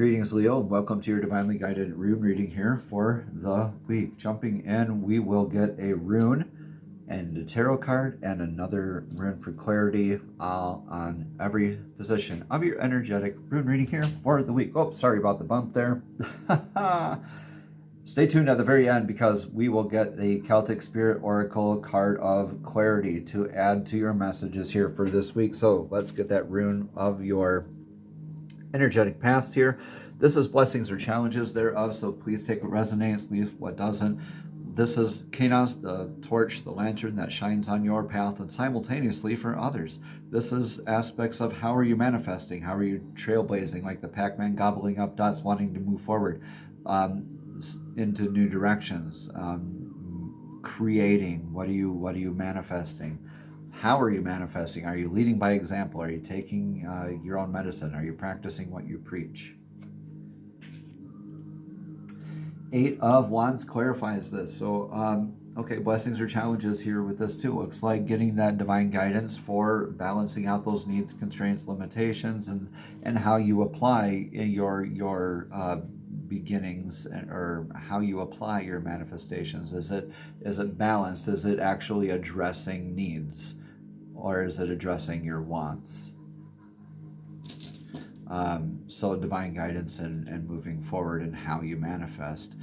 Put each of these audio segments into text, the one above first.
Greetings, Leo, and welcome to your divinely guided rune reading here for the week. Jumping in, we will get a rune and a tarot card and another rune for clarity on every position of your energetic rune reading here for the week. Oh, sorry about the bump there. Stay tuned at the very end because we will get the Celtic Spirit Oracle card of clarity to add to your messages here for this week. So let's get that rune of your energetic past here. This is blessings or challenges thereof, so please take what resonates, leave what doesn't. This is Kanos, the torch, the lantern that shines on your path and simultaneously for others. This is aspects of how are you manifesting, how are you trailblazing, like the Pac-Man gobbling up dots, wanting to move forward into new directions, creating. What are you manifesting? How are you manifesting? Are you leading by example? Are you taking your own medicine? Are you practicing what you preach? Eight of Wands clarifies this. So, okay, blessings or challenges here with this too. Looks like getting that divine guidance for balancing out those needs, constraints, limitations, and how you apply your beginnings, or how you apply your manifestations. Is it balanced? Is it actually addressing needs? Or is it addressing your wants? So divine guidance and moving forward in how you manifest.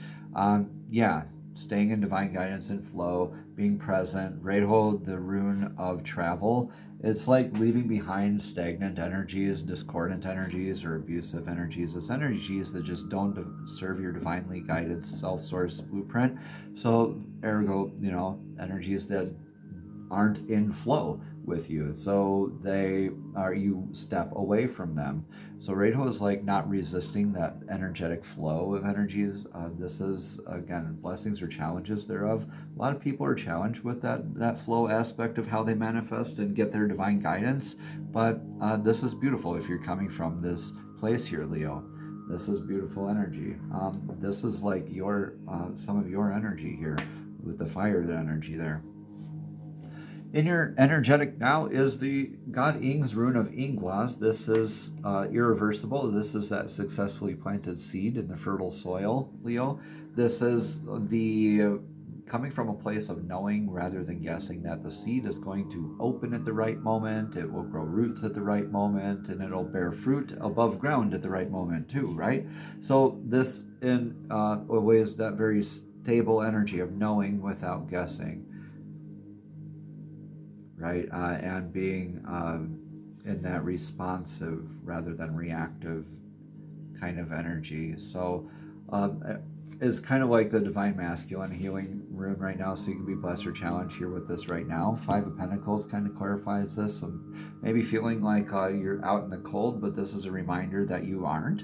Yeah, staying in divine guidance and flow, being present. Reho, the rune of travel. It's like leaving behind stagnant energies, discordant energies, or abusive energies. It's energies that just don't serve your divinely guided self-sourced blueprint. So, ergo, energies that aren't in flow with you, so you step away from them. So Reho is like not resisting that energetic flow of energies. This is, again, blessings or challenges thereof. A lot of people are challenged with that flow aspect of how they manifest and get their divine guidance, but this is beautiful if you're coming from this place here, Leo. This is beautiful energy. This is like some of your energy here with the fire energy there. In your energetic now is the God Ing's rune of Ingwas. This is irreversible. This is that successfully planted seed in the fertile soil, Leo. This is the coming from a place of knowing rather than guessing that the seed is going to open at the right moment. It will grow roots at the right moment, and it'll bear fruit above ground at the right moment too, right? So this in a way is that very stable energy of knowing without guessing. Right, and being in that responsive rather than reactive kind of energy. So it's kind of like the divine masculine healing rune right now, so you can be blessed or challenged here with this right now. Five of Pentacles kind of clarifies this. Maybe feeling like you're out in the cold, but this is a reminder that you aren't.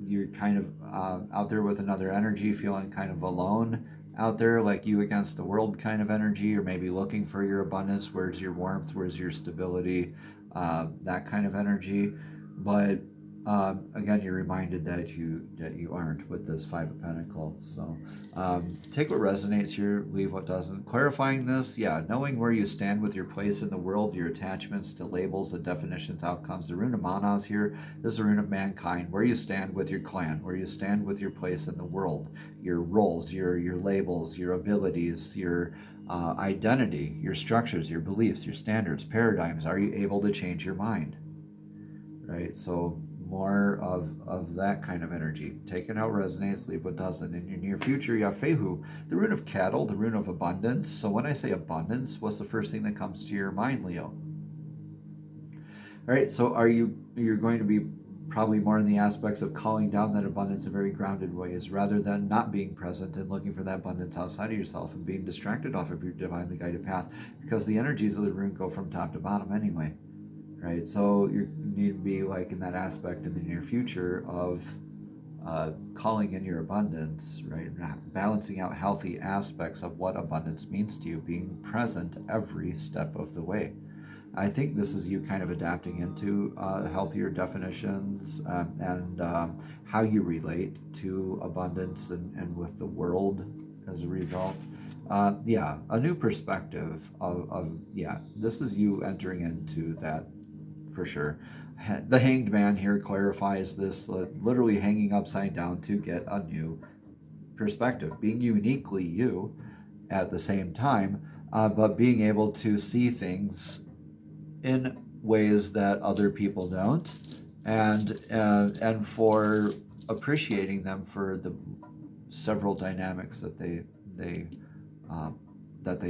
You're kind of out there with another energy, feeling kind of alone out there, like you against the world kind of energy, or maybe looking for your abundance. Where's your warmth? Where's your stability? That kind of energy. But again, you're reminded that you aren't with this Five of Pentacles. So take what resonates here, leave what doesn't. Clarifying this, yeah, knowing where you stand with your place in the world, your attachments to labels, the definitions, outcomes. The rune of Manas here is the rune of mankind, where you stand with your clan, where you stand with your place in the world, your roles, your labels, your abilities, your identity, your structures, your beliefs, your standards, paradigms. Are you able to change your mind? Right, so more of that kind of energy. Take it how it resonates, leave what doesn't. In your near future, you have Fehu, the rune of cattle, the rune of abundance. So when I say abundance, what's the first thing that comes to your mind, Leo? All right, so you're going to be probably more in the aspects of calling down that abundance in very grounded ways, rather than not being present and looking for that abundance outside of yourself and being distracted off of your divinely guided path, because the energies of the rune go from top to bottom anyway. Right, so you need to be like in that aspect in the near future of calling in your abundance, right? Balancing out healthy aspects of what abundance means to you, being present every step of the way. I think this is you kind of adapting into healthier definitions and how you relate to abundance and with the world as a result. Yeah, a new perspective of this is you entering into that for sure. The Hanged Man here clarifies this, literally hanging upside down to get a new perspective, being uniquely you at the same time, but being able to see things in ways that other people don't, and for appreciating them for the several dynamics that they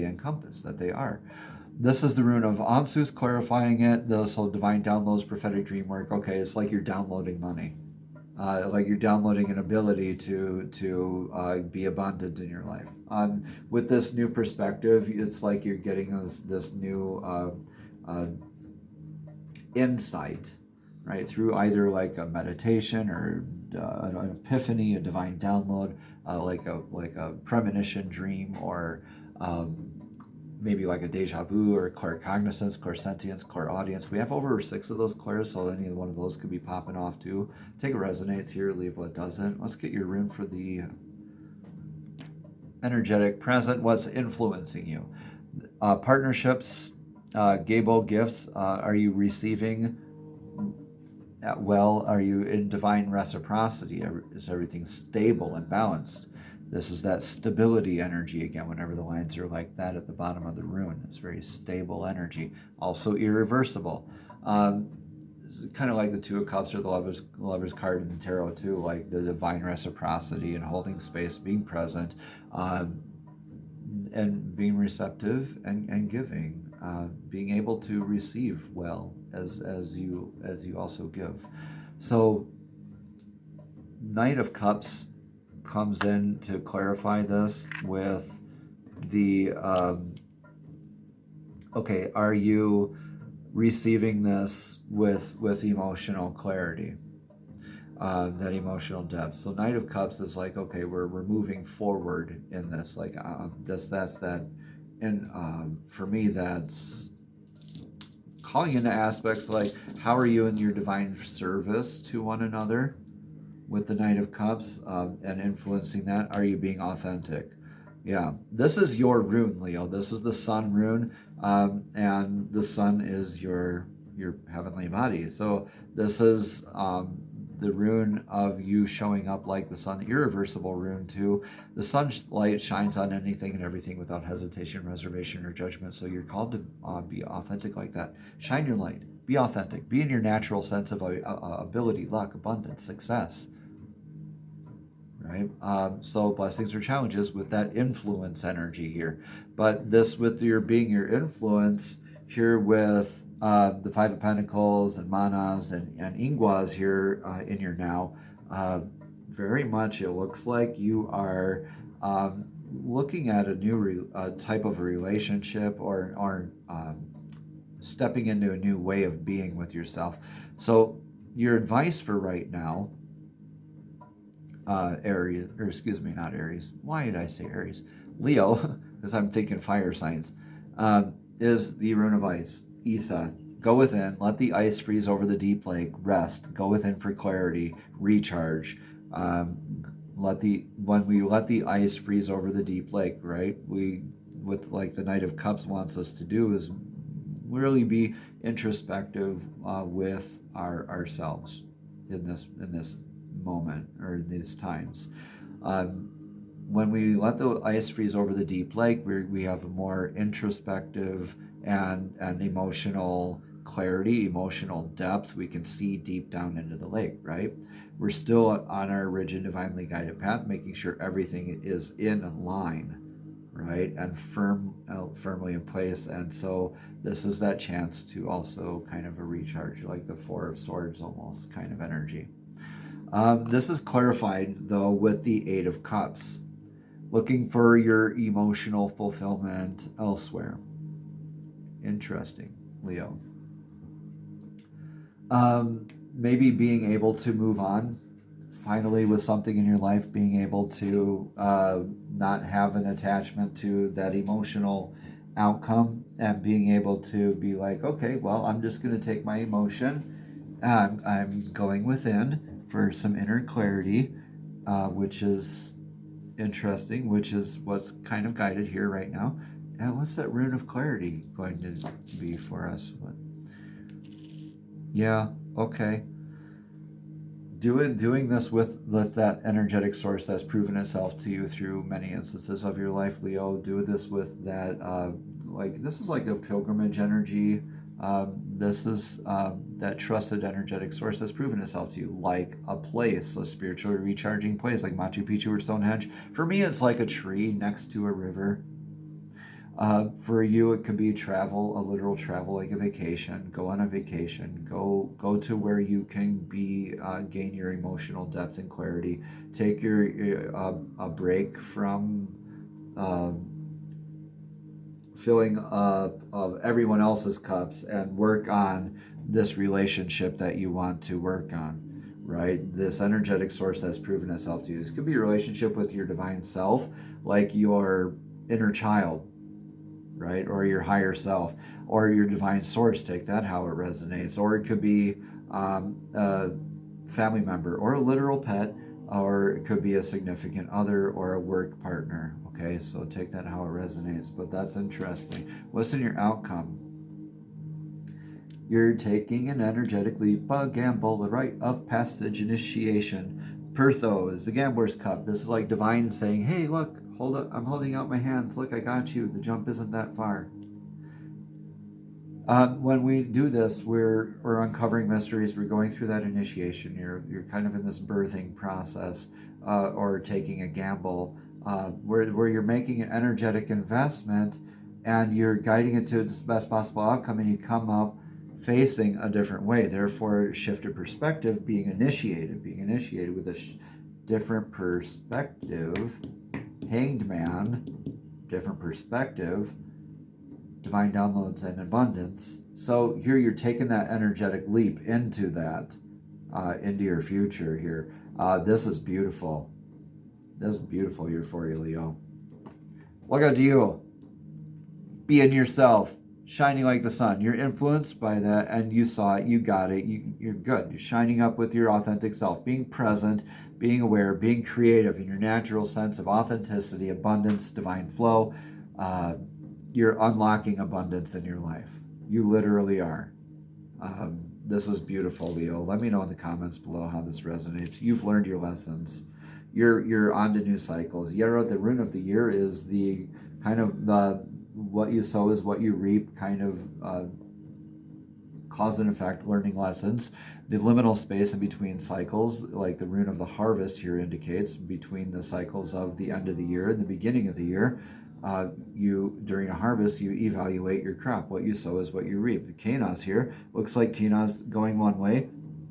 encompass, that they are. This is the rune of Ansus, clarifying it. So divine downloads, prophetic dream work. Okay, it's like you're downloading money, like you're downloading an ability to be abundant in your life. With this new perspective, it's like you're getting this new insight, right, through either like a meditation or an epiphany, a divine download, like a premonition dream, or maybe like a deja vu, or claircognizance, clairsentience, clairaudience. We have over 6 of those clairs, so any one of those could be popping off too. Take what resonates here, leave what doesn't. Let's get your rune for the energetic present. What's influencing you? Partnerships, Gable gifts. Are you receiving well? Are you in divine reciprocity? Is everything stable and balanced? This is that stability energy again. Whenever the lines are like that at the bottom of the rune, it's very stable energy. Also irreversible. It's kind of like the Two of Cups or the Lover's card in the tarot too, like the divine reciprocity and holding space, being present, and being receptive and giving, being able to receive well as you also give. So Knight of Cups comes in to clarify this with the okay, are you receiving this with emotional clarity, that emotional depth? So Knight of Cups is like, okay, we're moving forward in this, like that's that. And for me, that's calling into aspects like, how are you in your divine service to one another with the Knight of Cups, and influencing that? Are you being authentic? Yeah, this is your rune, Leo. This is the Sun rune, and the Sun is your heavenly body. So this is the rune of you showing up like the Sun, irreversible rune too. The Sun's light shines on anything and everything without hesitation, reservation, or judgment. So you're called to be authentic like that. Shine your light. Be authentic. Be in your natural sense of ability, luck, abundance, success. Right? So blessings or challenges with that influence energy here. But this with your being your influence here with the Five of Pentacles and Manas and Ingwas here in your now, very much it looks like you are looking at a new type of a relationship, or stepping into a new way of being with yourself. So your advice for right now, Aries, or excuse me, not Aries. Why did I say Aries? Leo, because I'm thinking fire signs, is the rune of ice. Isa, go within, let the ice freeze over the deep lake, rest, go within for clarity, recharge. When we let the ice freeze over the deep lake, right? With like the Knight of Cups wants us to do, is really be introspective with ourselves in this moment, or in these times. When we let the ice freeze over the deep lake, we have a more introspective and emotional clarity, emotional depth. We can see deep down into the lake, right? We're still on our rigid, divinely guided path, making sure everything is in line, right, and firmly in place. And so this is that chance to also kind of a recharge, like the Four of Swords almost kind of energy. This is clarified though with the Eight of Cups, looking for your emotional fulfillment elsewhere. Interesting, Leo. Maybe being able to move on finally with something in your life, being able to not have an attachment to that emotional outcome, and being able to be like, okay, well, I'm just going to take my emotion, I'm going within for some inner clarity, which is interesting, which is what's kind of guided here right now. And what's that rune of clarity going to be for us? Yeah, okay. Doing this with that energetic source that's proven itself to you through many instances of your life, Leo. Do this with that, like, this is like a pilgrimage energy. This is that trusted energetic source that's proven itself to you, like a place, a spiritually recharging place, like Machu Picchu or Stonehenge. For me, it's like a tree next to a river. For you, it could be travel, a literal travel, like a vacation. Go on a vacation. Go to where you can be gain your emotional depth and clarity. Take your a break from filling up of everyone else's cups and work on this relationship that you want to work on. Right, this energetic source that's proven itself to you. This could be a relationship with your divine self, like your inner child, right? Or your higher self, or your divine source, take that how it resonates. Or it could be a family member, or a literal pet, or it could be a significant other, or a work partner. Okay, so take that how it resonates, but that's interesting. What's in your outcome? You're taking an energetic leap, a gamble, the rite of passage, initiation. Pertho is the gambler's cup. This is like divine saying, hey, look, hold up, I'm holding out my hands. Look, I got you. The jump isn't that far. When we do this, we're uncovering mysteries. We're going through that initiation. You're kind of in this birthing process, or taking a gamble, where you're making an energetic investment, and you're guiding it to the best possible outcome, and you come up facing a different way. Therefore, shifted perspective, being initiated with a different perspective. Hanged man, different perspective. Divine downloads and abundance. So here you're taking that energetic leap into that, into your future here. This is beautiful. This is beautiful here for you, Leo. Look at you. Being yourself, shining like the sun. You're influenced by that, and you saw it, you got it, you're good. You're shining up with your authentic self, being present, being aware, being creative in your natural sense of authenticity, abundance, divine flow. You're unlocking abundance in your life. You literally are. This is beautiful, Leo. Let me know in the comments below how this resonates. You've learned your lessons. You're on to new cycles. Yero, the rune of the year, is the kind of the what you sow is what you reap, kind of cause and effect, learning lessons. The liminal space in between cycles, like the rune of the harvest here indicates, between the cycles of the end of the year and the beginning of the year. During a harvest, you evaluate your crop. What you sow is what you reap. The Kenas here looks like Kenas going one way,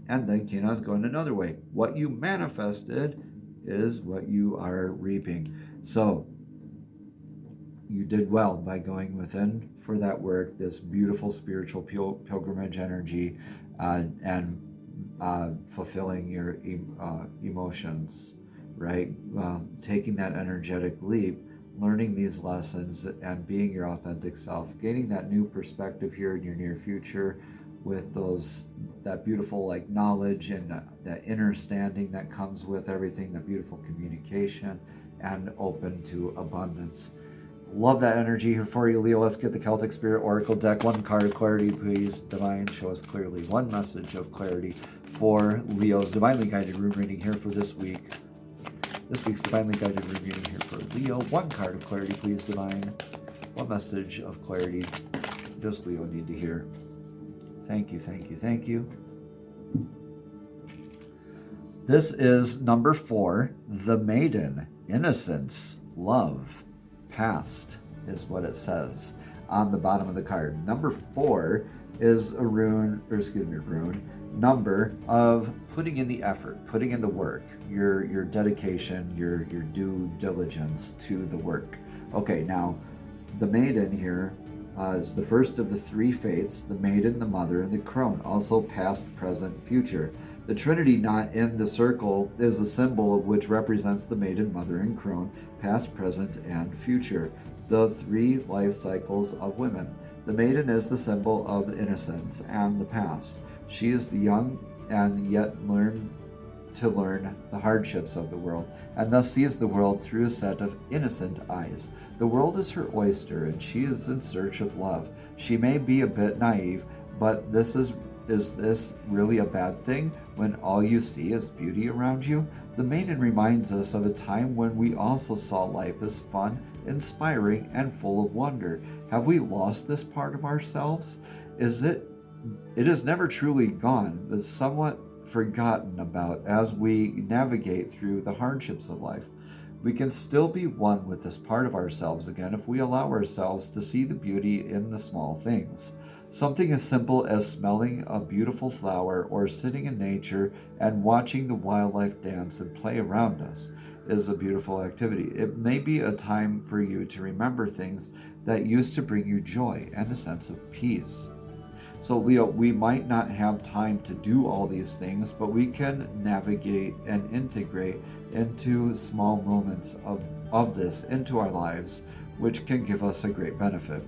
and then Kenas going another way. What you manifested is what you are reaping. So you did well by going within for that work, this beautiful spiritual pilgrimage energy, and fulfilling your emotions, right? Taking that energetic leap, learning these lessons, and being your authentic self, gaining that new perspective here in your near future with that beautiful like knowledge and that understanding that comes with everything, that beautiful communication, and open to abundance. Love that energy here for you, Leo. Let's get the Celtic Spirit Oracle deck. One card of clarity, please. Divine, show us clearly one message of clarity for Leo's divinely guided rune reading here for this week. This week's divinely guided rune reading here for Leo. One card of clarity, please, Divine. One message of clarity does Leo need to hear? Thank you, thank you, thank you. This is number 4, the Maiden. Innocence, love, past is what it says on the bottom of the card. Number 4 is a rune number of putting in the effort, putting in the work, your dedication, your due diligence to the work. Okay, now the Maiden here is the first of the 3 fates: the Maiden, the Mother, and the Crone, also past, present, future. The Trinity knot in the circle is a symbol of which represents the Maiden, Mother, and Crone, past, present, and future, the 3 life cycles of women. The Maiden is the symbol of innocence and the past. She is the young and yet learn the hardships of the world, and thus sees the world through a set of innocent eyes. The world is her oyster, and she is in search of love. She may be a bit naive, but this is Is this really a bad thing when all you see is beauty around you? The maiden reminds us of a time when we also saw life as fun, inspiring, and full of wonder. Have we lost this part of ourselves? It is never truly gone, but somewhat forgotten about as we navigate through the hardships of life. We can still be one with this part of ourselves again if we allow ourselves to see the beauty in the small things. Something as simple as smelling a beautiful flower or sitting in nature and watching the wildlife dance and play around us is a beautiful activity. It may be a time for you to remember things that used to bring you joy and a sense of peace. So, Leo, we might not have time to do all these things, but we can navigate and integrate into small moments of this into our lives, which can give us a great benefit.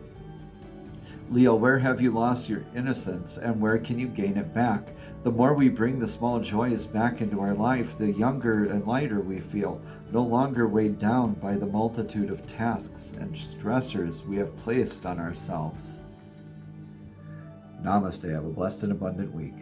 Leo, where have you lost your innocence and where can you gain it back? The more we bring the small joys back into our life, the younger and lighter we feel, no longer weighed down by the multitude of tasks and stressors we have placed on ourselves. Namaste. Have a blessed and abundant week.